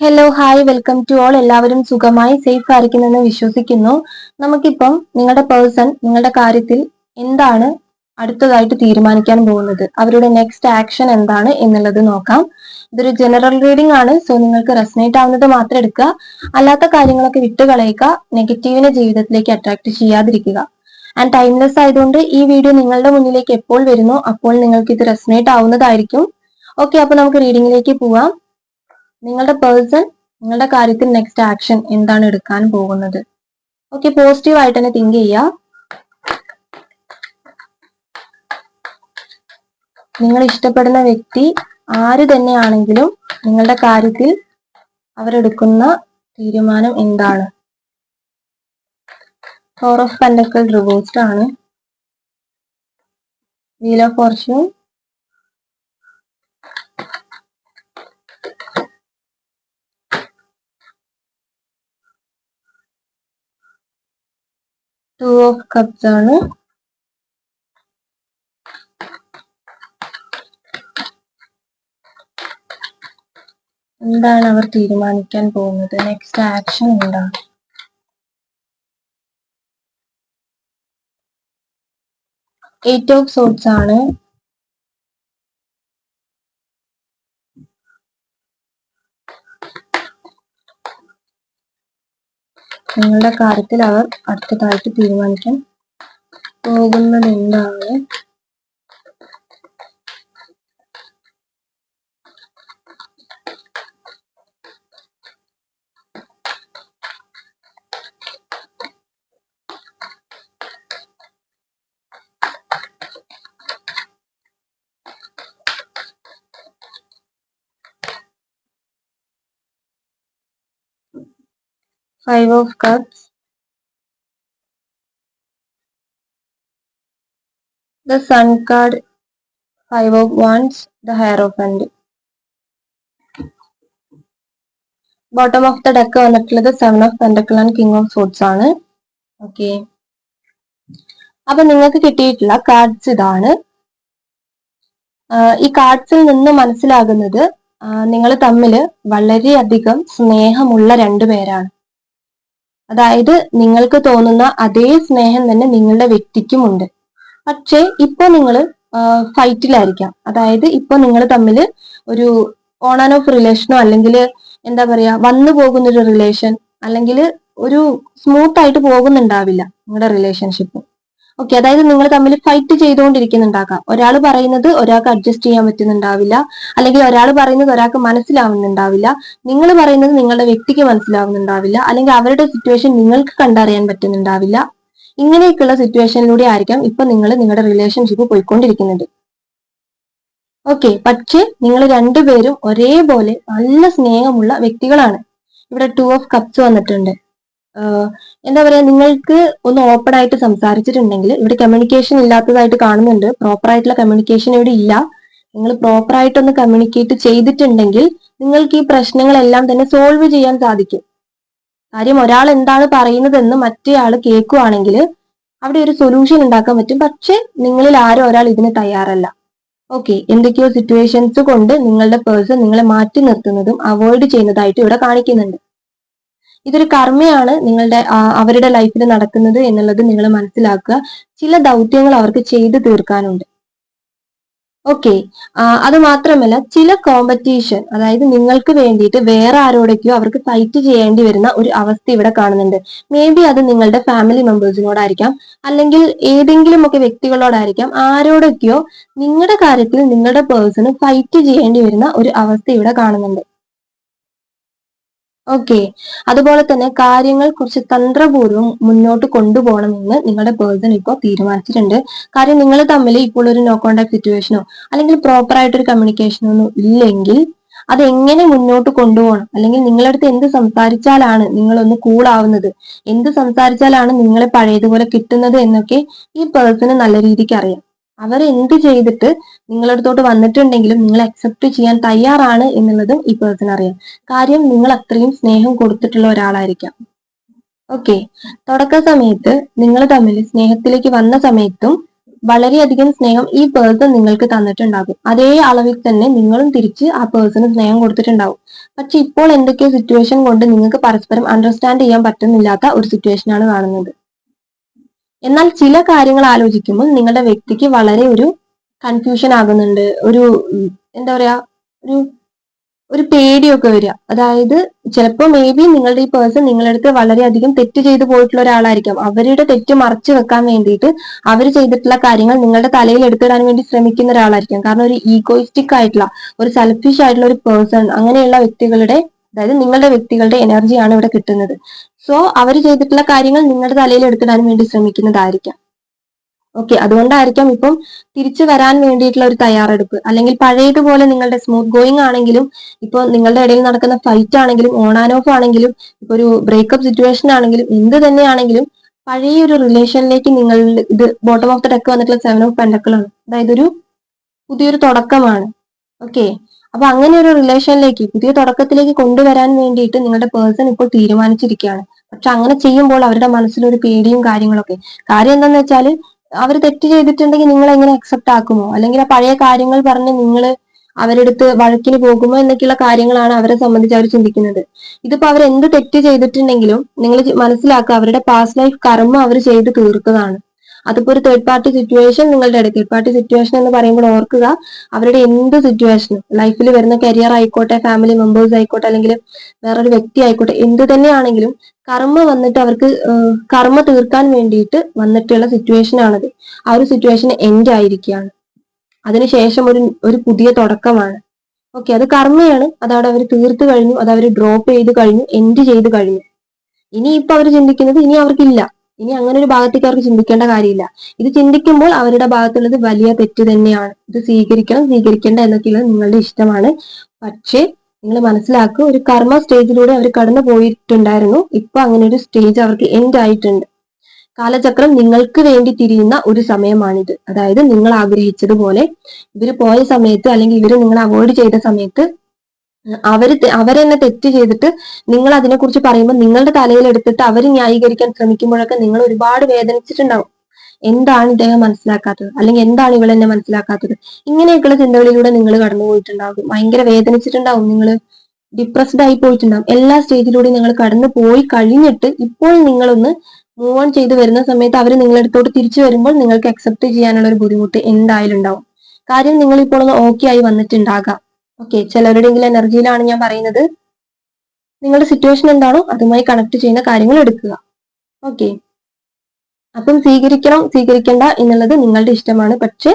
Hello hi welcome to all. എല്ലാവരും സുഖമായി safe ആയിരിക്കുന്നെന്ന് വിശ്വസിക്കുന്നു. നമുക്കിപ്പം നിങ്ങളുടെ പേഴ്സൺ നിങ്ങളുടെ കാര്യത്തിൽ എന്താണ് അടുത്തതായിട്ട് തീരുമാനിക്കാൻ പോകുന്നത്, അവരുടെ നെക്സ്റ്റ് ആക്ഷൻ എന്താണ് എന്നുള്ളത് നോക്കാം. ഇതൊരു ജനറൽ റീഡിംഗ് ആണ്, സോ നിങ്ങൾക്ക് റെസനേറ്റ് ആവുന്നത് മാത്രം എടുക്കുക, അല്ലാത്ത കാര്യങ്ങളൊക്കെ വിട്ടുകളയുക. നെഗറ്റീവിനെ ജീവിതത്തിലേക്ക് അട്രാക്ട് ചെയ്യാതിരിക്കുക. ആൻഡ് ടൈംലെസ് ആയതുകൊണ്ട് ഈ വീഡിയോ നിങ്ങളുടെ മുന്നിലേക്ക് എപ്പോൾ വരുന്നോ അപ്പോൾ നിങ്ങൾക്ക് ഇത് റെസനേറ്റ് ആവുന്നതായിരിക്കും. ഓക്കെ, അപ്പൊ നമുക്ക് റീഡിങ്ങിലേക്ക് പോവാം. നിങ്ങളുടെ പേഴ്സൺ നിങ്ങളുടെ കാര്യത്തിൽ നെക്സ്റ്റ് ആക്ഷൻ എന്താണ് എടുക്കാൻ പോകുന്നത്? ഓക്കെ, പോസിറ്റീവ് ആയിട്ട് തന്നെ തിങ്ക് ചെയ്യുക. നിങ്ങൾ ഇഷ്ടപ്പെടുന്ന വ്യക്തി ആര് തന്നെയാണെങ്കിലും നിങ്ങളുടെ കാര്യത്തിൽ അവരെടുക്കുന്ന തീരുമാനം എന്താണ്? ഫോർ ഓഫ് പെന്റക്കിൾ റിവേഴ്സ്ഡ് ആണ്, wheel of Fortune, two of cups ആണ്, എന്താണ് അവർ തീരുമാനിക്കാൻ പോകുന്നത്? നെക്സ്റ്റ് ആക്ഷൻ എന്താണ്? എയ്റ്റ് ഓഫ് സോർഡ്സ് ആണ്, നിങ്ങളുടെ കാര്യത്തിൽ അവർ അടുത്തതായിട്ട് തീരുമാനിക്കാൻ പോകുന്നത് എന്താണ്? Five of Cups, the Sun card, Five of Wands, the Hierophant. Bottom of the deck വന്നിട്ടുള്ളത് seven of pentacle and king of swords ആണ്. ഓക്കെ, അപ്പൊ നിങ്ങൾക്ക് കിട്ടിയിട്ടുള്ള കാർഡ്സ് ഇതാണ്. ഈ കാർഡ്സിൽ നിന്ന് മനസ്സിലാകുന്നത് നിങ്ങൾ തമ്മിൽ വളരെയധികം സ്നേഹമുള്ള രണ്ടുപേരാണ്. അതായത് നിങ്ങൾക്ക് തോന്നുന്ന അതേ സ്നേഹം തന്നെ നിങ്ങളുടെ വ്യക്തിക്കുമുണ്ട്. പക്ഷേ ഇപ്പൊ നിങ്ങൾ ഫൈറ്റിലായിരിക്കാം. അതായത് ഇപ്പൊ നിങ്ങൾ തമ്മിൽ ഒരു ഓൺ ആൻഡ് ഓഫ് റിലേഷനോ അല്ലെങ്കിൽ എന്താ പറയാ വന്നു പോകുന്ന ഒരു റിലേഷൻ അല്ലെങ്കിൽ ഒരു സ്മൂത്ത് ആയിട്ട് പോകുന്നുണ്ടാവില്ല നിങ്ങളുടെ റിലേഷൻഷിപ്പ്. ഓക്കെ, അതായത് നിങ്ങൾ തമ്മിൽ ഫൈറ്റ് ചെയ്തുകൊണ്ടിരിക്കുന്നുണ്ടാകാം. ഒരാൾ പറയുന്നത് ഒരാൾക്ക് അഡ്ജസ്റ്റ് ചെയ്യാൻ പറ്റുന്നുണ്ടാവില്ല, അല്ലെങ്കിൽ ഒരാൾ പറയുന്നത് ഒരാൾക്ക് മനസ്സിലാവുന്നുണ്ടാവില്ല, നിങ്ങൾ പറയുന്നത് നിങ്ങളുടെ വ്യക്തിക്ക് മനസ്സിലാവുന്നുണ്ടാവില്ല, അല്ലെങ്കിൽ അവരുടെ സിറ്റുവേഷൻ നിങ്ങൾക്ക് കണ്ടറിയാൻ പറ്റുന്നുണ്ടാവില്ല. ഇങ്ങനെയൊക്കെയുള്ള സിറ്റുവേഷനിലൂടെ ആയിരിക്കാം ഇപ്പൊ നിങ്ങൾ നിങ്ങളുടെ റിലേഷൻഷിപ്പ് പോയിക്കൊണ്ടിരിക്കുന്നത്. ഓക്കെ, പക്ഷെ നിങ്ങൾ രണ്ടുപേരും ഒരേപോലെ നല്ല സ്നേഹമുള്ള വ്യക്തികളാണ്. ഇവിടെ ടു ഓഫ് കപ്സ് വന്നിട്ടുണ്ട്. എന്താ പറയാ, നിങ്ങൾക്ക് ഒന്ന് ഓപ്പൺ ആയിട്ട് സംസാരിച്ചിട്ടുണ്ടെങ്കിൽ ഇവിടെ കമ്മ്യൂണിക്കേഷൻ ഇല്ലാത്തതായിട്ട് കാണുന്നുണ്ട്. പ്രോപ്പർ ആയിട്ടുള്ള കമ്മ്യൂണിക്കേഷൻ ഇവിടെ ഇല്ല. നിങ്ങൾ പ്രോപ്പർ ആയിട്ടൊന്ന് കമ്മ്യൂണിക്കേറ്റ് ചെയ്തിട്ടുണ്ടെങ്കിൽ നിങ്ങൾക്ക് ഈ പ്രശ്നങ്ങളെല്ലാം തന്നെ സോൾവ് ചെയ്യാൻ സാധിക്കും. കാര്യം ഒരാൾ എന്താണ് പറയുന്നതെന്ന് മറ്റേ ആൾ കേൾക്കുവാണെങ്കിൽ അവിടെ ഒരു സൊല്യൂഷൻ ഉണ്ടാക്കാൻ പറ്റും. പക്ഷെ നിങ്ങളിൽ ആരും ഒരാൾ ഇതിന് തയ്യാറല്ല. ഓക്കെ, എന്തൊക്കെയോ സിറ്റുവേഷൻസ് കൊണ്ട് നിങ്ങളുടെ പേഴ്സൺ നിങ്ങളെ മാറ്റി നിർത്തുന്നതും അവോയ്ഡ് ചെയ്യുന്നതായിട്ട് ഇവിടെ കാണിക്കുന്നുണ്ട്. ഇതൊരു കർമ്മയാണ് നിങ്ങളുടെ അവരുടെ ലൈഫിൽ നടക്കുന്നത് എന്നുള്ളത് നിങ്ങൾ മനസ്സിലാക്കുക. ചില ദൗത്യങ്ങൾ അവർക്ക് ചെയ്തു തീർക്കാനുണ്ട്. ഓക്കെ, അത് മാത്രമല്ല ചില കോമ്പറ്റീഷൻ, അതായത് നിങ്ങൾക്ക് വേണ്ടിയിട്ട് വേറെ ആരോടൊക്കെയോ അവർക്ക് ഫൈറ്റ് ചെയ്യേണ്ടി വരുന്ന ഒരു അവസ്ഥ ഇവിടെ കാണുന്നുണ്ട്. മേ ബി അത് നിങ്ങളുടെ ഫാമിലി മെമ്പേഴ്സിനോടായിരിക്കാം, അല്ലെങ്കിൽ ഏതെങ്കിലും ഒക്കെ വ്യക്തികളോടായിരിക്കാം. ആരോടൊക്കെയോ നിങ്ങളുടെ കാര്യത്തിൽ നിങ്ങളുടെ പേഴ്സണ് ഫൈറ്റ് ചെയ്യേണ്ടി വരുന്ന ഒരു അവസ്ഥ ഇവിടെ കാണുന്നുണ്ട്. ഓക്കെ, അതുപോലെ തന്നെ കാര്യങ്ങൾ കുറച്ച് തന്ത്രപൂർവ്വം മുന്നോട്ട് കൊണ്ടുപോകണമെന്ന് നിങ്ങളുടെ പേഴ്സൺ ഇപ്പോൾ തീരുമാനിച്ചിട്ടുണ്ട്. കാര്യം നിങ്ങൾ തമ്മിൽ ഇപ്പോൾ ഒരു നോ കോണ്ടാക്ട് സിറ്റുവേഷനോ അല്ലെങ്കിൽ പ്രോപ്പർ ആയിട്ടൊരു കമ്മ്യൂണിക്കേഷനോ ഒന്നും ഇല്ലെങ്കിൽ അത് എങ്ങനെ മുന്നോട്ട് കൊണ്ടുപോകണം, അല്ലെങ്കിൽ നിങ്ങളടുത്ത് എന്ത് സംസാരിച്ചാലാണ് നിങ്ങളൊന്ന് കൂളാവുന്നത്, എന്ത് സംസാരിച്ചാലാണ് നിങ്ങളെ പഴയതുപോലെ കിട്ടുന്നത് എന്നൊക്കെ ഈ പേഴ്സണ് നല്ല രീതിക്ക് അറിയാം. അവർ എന്ത് ചെയ്തിട്ട് നിങ്ങളടുത്തോട്ട് വന്നിട്ടുണ്ടെങ്കിലും നിങ്ങൾ അക്സെപ്റ്റ് ചെയ്യാൻ തയ്യാറാണ് എന്നുള്ളതും ഈ പേഴ്സൺ അറിയാം. കാര്യം നിങ്ങൾ അത്രയും സ്നേഹം കൊടുത്തിട്ടുള്ള ഒരാളായിരിക്കാം. ഓക്കെ, തുടക്ക സമയത്ത് നിങ്ങൾ തമ്മിൽ സ്നേഹത്തിലേക്ക് വന്ന സമയത്തും വളരെയധികം സ്നേഹം ഈ പേഴ്സൺ നിങ്ങൾക്ക് തന്നിട്ടുണ്ടാകും. അതേ അളവിൽ തന്നെ നിങ്ങളും തിരിച്ച് ആ പേഴ്സണ് സ്നേഹം കൊടുത്തിട്ടുണ്ടാവും. പക്ഷെ ഇപ്പോൾ എന്തൊക്കെയോ സിറ്റുവേഷൻ കൊണ്ട് നിങ്ങൾക്ക് പരസ്പരം അണ്ടർസ്റ്റാൻഡ് ചെയ്യാൻ പറ്റുന്നില്ലാത്ത ഒരു സിറ്റുവേഷനാണ് കാണുന്നത്. എന്നാൽ ചില കാര്യങ്ങൾ ആലോചിക്കുമ്പോൾ നിങ്ങളുടെ വ്യക്തിക്ക് വളരെ ഒരു കൺഫ്യൂഷൻ ആകുന്നുണ്ട്. ഒരു എന്താ പറയാ, ഒരു ഒരു പേടിയൊക്കെ വരിക. അതായത് ചിലപ്പോൾ മേ ബി നിങ്ങളുടെ ഈ പേഴ്സൺ നിങ്ങളുടെ അടുത്ത് വളരെയധികം തെറ്റ് ചെയ്തു പോയിട്ടുള്ള ഒരാളായിരിക്കാം. അവരുടെ തെറ്റ് മറച്ചു വെക്കാൻ വേണ്ടിയിട്ട് അവർ ചെയ്തിട്ടുള്ള കാര്യങ്ങൾ നിങ്ങളുടെ തലയിൽ എടുത്തിടാൻ വേണ്ടി ശ്രമിക്കുന്ന ഒരാളായിരിക്കാം. കാരണം ഒരു ഈഗോയിസ്റ്റിക് ആയിട്ടുള്ള, ഒരു സെൽഫിഷ് ആയിട്ടുള്ള ഒരു പേഴ്സൺ, അങ്ങനെയുള്ള വ്യക്തികളുടെ, അതായത് നിങ്ങളുടെ വ്യക്തികളുടെ എനർജിയാണ് ഇവിടെ കിട്ടുന്നത്. സോ അവർ ചെയ്തിട്ടുള്ള കാര്യങ്ങൾ നിങ്ങളുടെ തലയിൽ എടുത്തിടാൻ വേണ്ടി ശ്രമിക്കുന്നതായിരിക്കാം. ഓക്കെ, അതുകൊണ്ടായിരിക്കാം ഇപ്പം തിരിച്ചു വരാൻ വേണ്ടിയിട്ടുള്ള ഒരു തയ്യാറെടുപ്പ്. അല്ലെങ്കിൽ പഴയതുപോലെ നിങ്ങളുടെ സ്മൂത്ത് ഗോയിങ് ആണെങ്കിലും, ഇപ്പൊ നിങ്ങളുടെ ഇടയിൽ നടക്കുന്ന ഫൈറ്റ് ആണെങ്കിലും, ഓൺ ആൻഡ് ഓഫ് ആണെങ്കിലും, ഇപ്പൊ ഒരു ബ്രേക്കപ്പ് സിറ്റുവേഷൻ ആണെങ്കിലും, എന്ത് തന്നെയാണെങ്കിലും പഴയ ഒരു റിലേഷനിലേക്ക് നിങ്ങൾ, ഇത് ബോട്ടം ഓഫ് ദ ഡെക്ക് വന്നിട്ടുള്ള 7 ഓഫ് പെന്റക്കിൾ ആണ്. അതായത് ഒരു പുതിയൊരു തുടക്കമാണ്. ഓക്കെ, അപ്പൊ അങ്ങനെ ഒരു റിലേഷനിലേക്ക്, പുതിയ തുടക്കത്തിലേക്ക് കൊണ്ടുവരാൻ വേണ്ടിയിട്ട് നിങ്ങളുടെ പേഴ്സൺ ഇപ്പോൾ തീരുമാനിച്ചിരിക്കുകയാണ്. പക്ഷെ അങ്ങനെ ചെയ്യുമ്പോൾ അവരുടെ മനസ്സിലൊരു പേടിയും കാര്യങ്ങളൊക്കെ. കാര്യം എന്താണെന്ന് വെച്ചാൽ, അവർ തെറ്റ് ചെയ്തിട്ടുണ്ടെങ്കിൽ നിങ്ങൾ എങ്ങനെ അക്സെപ്റ്റ് ആക്കുമോ, അല്ലെങ്കിൽ ആ പഴയ കാര്യങ്ങൾ പറഞ്ഞ് നിങ്ങൾ അവരെടുത്ത് വഴക്കിന് പോകുമോ എന്നൊക്കെയുള്ള കാര്യങ്ങളാണ് അവരെ സംബന്ധിച്ച് അവർ ചിന്തിക്കുന്നത്. ഇതിപ്പോ അവർ എന്ത് തെറ്റ് ചെയ്തിട്ടുണ്ടെങ്കിലും നിങ്ങൾ മനസ്സിലാക്കുക, അവരുടെ പാസ്റ്റ് ലൈഫ് കർമ്മ അവർ ചെയ്ത് തീർത്തതാണ്. അതിപ്പോ ഒരു തേർഡ് പാർട്ടി സിറ്റുവേഷൻ നിങ്ങളുടെ ഇടയിൽ, തേർഡ് പാർട്ടി സിറ്റുവേഷൻ എന്ന് പറയുമ്പോൾ ഓർക്കുക, അവരുടെ എന്ത് സിറ്റുവേഷനും, ലൈഫിൽ വരുന്ന കരിയർ ആയിക്കോട്ടെ, ഫാമിലി മെമ്പേഴ്സ് ആയിക്കോട്ടെ, അല്ലെങ്കിൽ വേറൊരു വ്യക്തി ആയിക്കോട്ടെ, എന്ത് തന്നെയാണെങ്കിലും കർമ്മ വന്നിട്ട് അവർക്ക് കർമ്മ തീർക്കാൻ വേണ്ടിയിട്ട് വന്നിട്ടുള്ള സിറ്റുവേഷൻ ആണത്. ആ ഒരു സിറ്റുവേഷൻ എൻഡ് ആയിരിക്കുകയാണ്. അതിനുശേഷം ഒരു പുതിയ തുടക്കമാണ്. ഓക്കെ, അത് കർമ്മയാണ്. അതവിടെ അവർ തീർത്തു കഴിഞ്ഞു, അത് അവർ ഡ്രോപ്പ് ചെയ്ത് കഴിഞ്ഞു, എൻഡ് ചെയ്ത് കഴിഞ്ഞു. ഇനി ഇപ്പൊ അവർ ചിന്തിക്കുന്നത് ഇനി അവർക്കില്ല, ഇനി അങ്ങനെ ഒരു ഭാഗത്തേക്ക് അവർക്ക് ചിന്തിക്കേണ്ട കാര്യമില്ല. ഇത് ചിന്തിക്കുമ്പോൾ അവരുടെ ഭാഗത്തുള്ളത് വലിയ തെറ്റ് തന്നെയാണ്. ഇത് സ്വീകരിക്കണം സ്വീകരിക്കേണ്ട എന്നൊക്കെയുള്ളത് നിങ്ങളുടെ ഇഷ്ടമാണ്. പക്ഷേ നിങ്ങൾ മനസ്സിലാക്കുക, ഒരു കർമ്മ സ്റ്റേജിലൂടെ അവർ കടന്നു പോയിട്ടുണ്ടായിരുന്നു. ഇപ്പൊ അങ്ങനെ ഒരു സ്റ്റേജ് അവർക്ക് എൻഡ് ആയിട്ടുണ്ട്. കാലചക്രം നിങ്ങൾക്ക് വേണ്ടി തിരിയുന്ന ഒരു സമയമാണിത്. അതായത് നിങ്ങൾ ആഗ്രഹിച്ചതുപോലെ ഇവര് പോയ സമയത്ത്, അല്ലെങ്കിൽ ഇവര് നിങ്ങളെ അവോയ്ഡ് ചെയ്ത സമയത്ത്, അവരെന്നെ തെറ്റ് ചെയ്തിട്ട് നിങ്ങൾ അതിനെക്കുറിച്ച് പറയുമ്പോൾ നിങ്ങളുടെ തലയിൽ എടുത്തിട്ട് അവർ ന്യായീകരിക്കാൻ ശ്രമിക്കുമ്പോഴൊക്കെ നിങ്ങൾ ഒരുപാട് വേദനിച്ചിട്ടുണ്ടാവും. എന്താണ് ഇദ്ദേഹം മനസ്സിലാക്കാത്തത്, അല്ലെങ്കിൽ എന്താണ് ഇവളെന്നെ മനസ്സിലാക്കാത്തത്, ഇങ്ങനെയൊക്കെയുള്ള ചിന്തകളിലൂടെ നിങ്ങൾ കടന്നു പോയിട്ടുണ്ടാകും. ഭയങ്കര വേദനിച്ചിട്ടുണ്ടാവും, നിങ്ങൾ ഡിപ്രസ്ഡ് ആയി പോയിട്ടുണ്ടാവും. എല്ലാ സ്റ്റേജിലൂടെയും നിങ്ങൾ കടന്നു പോയി കഴിഞ്ഞിട്ട് ഇപ്പോൾ നിങ്ങളൊന്ന് മൂവ് ഓൺ ചെയ്ത് വരുന്ന സമയത്ത് അവർ നിങ്ങളടുത്തോട്ട് തിരിച്ചു വരുമ്പോൾ നിങ്ങൾക്ക് അക്സെപ്റ്റ് ചെയ്യാനുള്ള ഒരു ബുദ്ധിമുട്ട് എന്തായാലും ഉണ്ടാവും. കാര്യം നിങ്ങൾ ഇപ്പോൾ ഒന്ന് ഓക്കെ ആയി വന്നിട്ടുണ്ടാകാം. ഓക്കെ, ചിലരുടെയെങ്കിലും എനർജിയിലാണ് ഞാൻ പറയുന്നത്. നിങ്ങളുടെ സിറ്റുവേഷൻ എന്താണോ അതുമായി കണക്ട് ചെയ്യുന്ന കാര്യങ്ങൾ എടുക്കുക. ഓക്കെ, അപ്പം സ്വീകരിക്കണം സ്വീകരിക്കണ്ട എന്നുള്ളത് നിങ്ങളുടെ ഇഷ്ടമാണ്. പക്ഷെ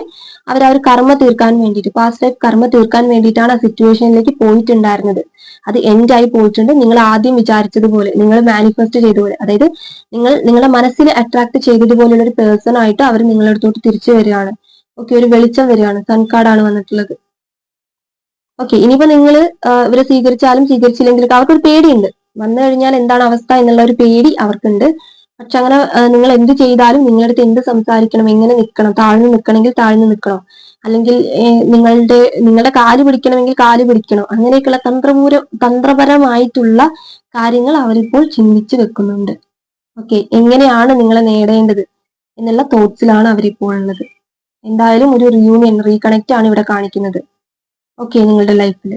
അവർ കർമ്മ തീർക്കാൻ വേണ്ടിയിട്ട്, പാസ്റ്റ് ലൈഫ് കർമ്മ തീർക്കാൻ വേണ്ടിയിട്ടാണ് ആ സിറ്റുവേഷനിലേക്ക് പോയിട്ടുണ്ടായിരുന്നത്. അത് എൻഡ് ആയി പോയിട്ടുണ്ട്. നിങ്ങൾ ആദ്യം വിചാരിച്ചതുപോലെ, നിങ്ങൾ മാനിഫെസ്റ്റ് ചെയ്തതുപോലെ, അതായത് നിങ്ങളുടെ മനസ്സിൽ അട്രാക്ട് ചെയ്തതുപോലെയുള്ള ഒരു പേഴ്സൺ ആയിട്ട് അവർ നിങ്ങളുടെ അടുത്തോട്ട് തിരിച്ചു വരികയാണ്. ഓക്കെ, ഒരു വെളിച്ചം വരികയാണ്. സൺ കാർഡാണ് വന്നിട്ടുള്ളത്. ഓക്കെ, ഇനിയിപ്പോ നിങ്ങൾ ഇവരെ സ്വീകരിച്ചാലും സ്വീകരിച്ചില്ലെങ്കിലും അവർക്കൊരു പേടിയുണ്ട്. വന്നു കഴിഞ്ഞാൽ എന്താണ് അവസ്ഥ എന്നുള്ള ഒരു പേടി അവർക്കുണ്ട്. പക്ഷെ അങ്ങനെ നിങ്ങൾ എന്ത് ചെയ്താലും, നിങ്ങളുടെ അടുത്ത് എന്ത് സംസാരിക്കണം, എങ്ങനെ നിൽക്കണം, താഴ്ന്നു നിൽക്കണമെങ്കിൽ താഴ്ന്നു നിൽക്കണം, അല്ലെങ്കിൽ നിങ്ങളുടെ കാല് പിടിക്കണമെങ്കിൽ കാല് പിടിക്കണം, അങ്ങനെയൊക്കെയുള്ള തന്ത്രപരമായിട്ടുള്ള കാര്യങ്ങൾ അവരിപ്പോൾ ചിന്തിച്ചു വെക്കുന്നുണ്ട്. ഓക്കെ, എങ്ങനെയാണ് നിങ്ങളെ നേടേണ്ടത് എന്നുള്ള തോട്ട്സിലാണ് അവരിപ്പോൾ ഉള്ളത്. എന്തായാലും ഒരു റീയൂണിയൻ, റീകണക്ട് ആണ് ഇവിടെ കാണിക്കുന്നത്. ഓക്കെ, നിങ്ങളുടെ ലൈഫിൽ.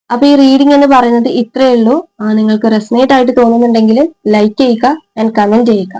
അപ്പൊ ഈ റീഡിംഗ് എന്ന് പറയുന്നത് ഇത്രയേ ഉള്ളൂ. നിങ്ങൾക്ക് റെസനേറ്റ് ആയിട്ട് തോന്നുന്നുണ്ടെങ്കിൽ ലൈക്ക് ചെയ്യുക ആൻഡ് കമന്റ് ചെയ്യുക.